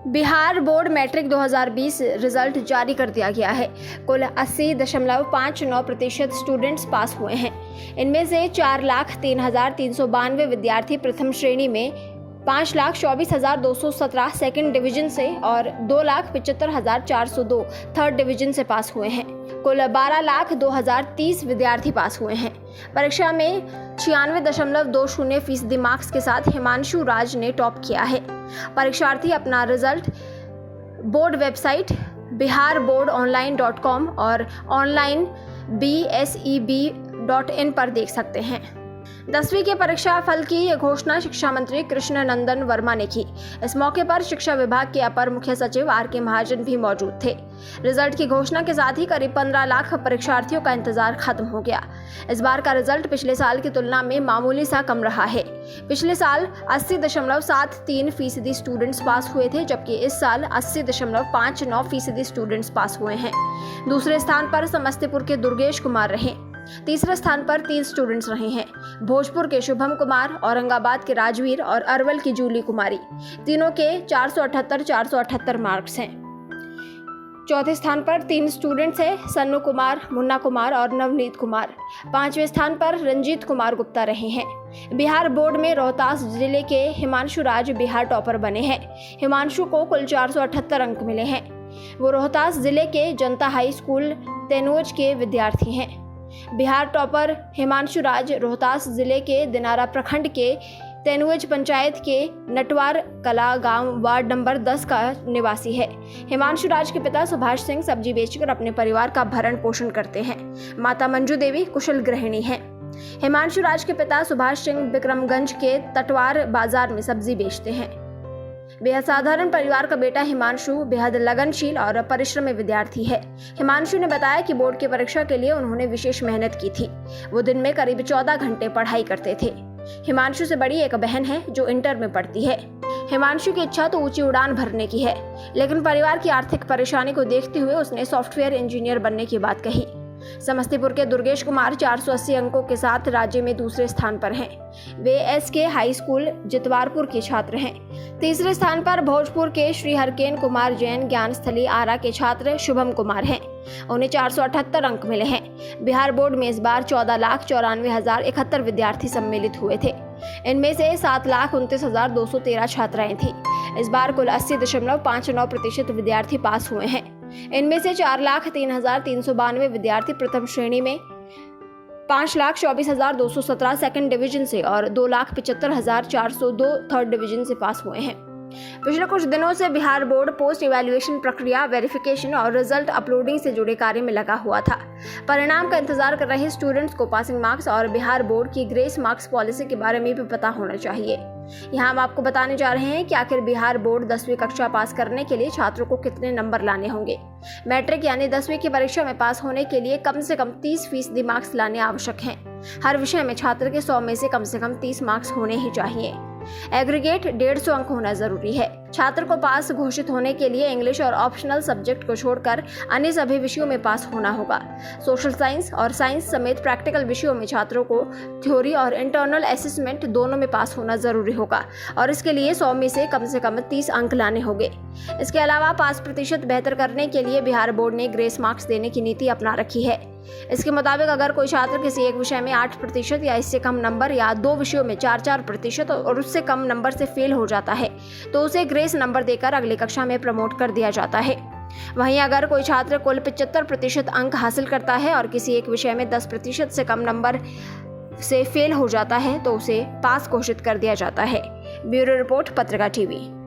Bihar board matric 2020 result जारी कर दिया गया है। कुल 80.59% स्टूडेंट्स पास हुए हैं। इनमें से 4,03,392 विद्यार्थी प्रथम श्रेणी में, 5,24,217 सेकंड डिवीजन से और 2,75,402 थर्ड डिवीजन से पास हुए हैं। कुल 12,02,030 विद्यार्थी पास हुए हैं। परीक्षा में 96.20% मार्क्स के साथ हिमांशु राज ने टॉप किया है। परीक्षार्थी अपना रिजल्ट बोर्ड वेबसाइट biharboardonline.com और ऑनलाइन BSEB.in पर देख सकते हैं। 10वीं के परीक्षा फल की घोषणा शिक्षा मंत्री कृष्ण नंदन वर्मा ने की। इस मौके पर शिक्षा विभाग के अपर मुख्य सचिव RK महाजन भी मौजूद थे। रिजल्ट की घोषणा के साथ ही करीब 15 लाख परीक्षार्थियों का इंतजार खत्म हो गया। इस बार का रिजल्ट पिछले साल की तुलना में मामूली सा कम रहा है। पिछले साल 80.73% स्टूडेंट्स पास हुए थे, जबकि इस साल 80.59% स्टूडेंट्स पास हुए हैं। दूसरे स्थान पर समस्तीपुर के दुर्गेश कुमार रहे। तीसरे स्थान पर 3 स्टूडेंट्स रहे हैं। भोजपुर के शुभम कुमार, औरंगाबाद के राजवीर और अरवल की जूली कुमारी। तीनों के 478 मार्क्स हैं। चौथे स्थान पर 3 स्टूडेंट्स हैं, सन्नू कुमार, मुन्ना कुमार और नवनीत कुमार। 5वें स्थान पर रंजीत कुमार गुप्ता रहे हैं। बिहार बोर्ड में रोहतास जिले के हिमांशु राज बिहार टॉपर बने हैं। हिमांशु को कुल 478 अंक मिले हैं। वो रोहतास जिले के जनता हाई स्कूल तेनुज के विद्यार्थी हैं। बिहार टॉपर हिमांशु राज रोहतास जिले के दिनारा प्रखंड के तेनुज पंचायत के नटवार कला गांव वार्ड नंबर 10 का निवासी है। हिमांशु राज के पिता सुभाष सिंह सब्जी बेचकर अपने परिवार का भरण पोषण करते हैं। माता मंजू देवी कुशल गृहिणी हैं। हिमांशु राज के पिता सुभाष सिंह विक्रमगंज के तटवार बाजार में सब्जी बेचते हैं। बेहद साधारण परिवार का बेटा हिमांशु बेहद लगनशील और परिश्रमी विद्यार्थी है। हिमांशु ने बताया कि बोर्ड की परीक्षा के लिए उन्होंने विशेष मेहनत की थी। वो दिन में करीब 14 घंटे पढ़ाई करते थे। हिमांशु से बड़ी एक बहन है जो इंटर में पढ़ती है। हिमांशु की इच्छा तो ऊंची उड़ान भरने की है, लेकिन परिवार की आर्थिक परेशानी को देखते हुए उसने सॉफ्टवेयर इंजीनियर बनने की बात कही। समस्तीपुर के दुर्गेश कुमार 480 अंकों के साथ राज्य में दूसरे स्थान पर हैं। वे SK हाई स्कूल जितवारपुर के छात्र हैं। तीसरे स्थान पर भोजपुर के श्री हरकेन कुमार जैन ज्ञान स्थली आरा के छात्र शुभम कुमार हैं। उन्हें 478 अंक मिले हैं। बिहार बोर्ड में इस बार 14,94,071 विद्यार्थी सम्मिलित हुए थे। इनमें से 7,29,213 छात्राएं थीं। इस बार कुल 80.59% विद्यार्थी पास हुए हैं। इनमें से 4,03,392 विद्यार्थी प्रथम श्रेणी में, 5,24,217 सेकंड डिवीजन से और 2,75,402 थर्ड डिवीजन से पास हुए हैं। पिछले कुछ दिनों से बिहार बोर्ड पोस्ट इवैल्यूएशन प्रक्रिया, वेरिफिकेशन और रिजल्ट अपलोडिंग से जुड़े कार्य में लगा हुआ था। परिणाम का इंतजार कर रहे स्टूडेंट्स को पासिंग मार्क्स और बिहार बोर्ड की ग्रेस मार्क्स पॉलिसी के बारे में भी पता होना चाहिए। यहाँ हम आपको बताने जा रहे हैं कि आखिर बिहार बोर्ड 10वीं कक्षा पास करने के लिए छात्रों को कितने नंबर लाने होंगे। मैट्रिक यानी 10वीं की परीक्षा में पास होने के लिए कम से कम 30% मार्क्स लाने आवश्यक हैं। हर विषय में छात्र के 100 में से कम 30 मार्क्स होने ही चाहिए। एग्रीगेट 150 अंक होना जरूरी है। छात्र को पास घोषित होने के लिए इंग्लिश और ऑप्शनल सब्जेक्ट को छोड़कर अन्य सभी विषयों में पास होना होगा। सोशल साइंस और साइंस समेत प्रैक्टिकल विषयों में छात्रों को थ्योरी और इंटरनल असेसमेंट दोनों में पास होना जरूरी होगा और इसके लिए 100 में से कम 30 अंक लाने होंगे। इसके अलावा पास प्रतिशत बेहतर करने के लिए बिहार बोर्ड ने ग्रेस मार्क्स देने की नीति अपना रखी है। इसके मुताबिक अगर कोई छात्र किसी एक विषय में 8% या इससे कम नंबर या 2 विषयों में 4% और उससे कम नंबर से फेल हो जाता है तो उसे ग्रेस नंबर देकर अगली कक्षा में प्रमोट कर दिया जाता है। वहीं अगर कोई छात्र कुल 75% अंक हासिल करता है और किसी एक विषय में 10% से कम नंबर से फेल हो जाता है तो उसे पास घोषित कर दिया जाता है। ब्यूरो रिपोर्ट, पत्रिका टीवी।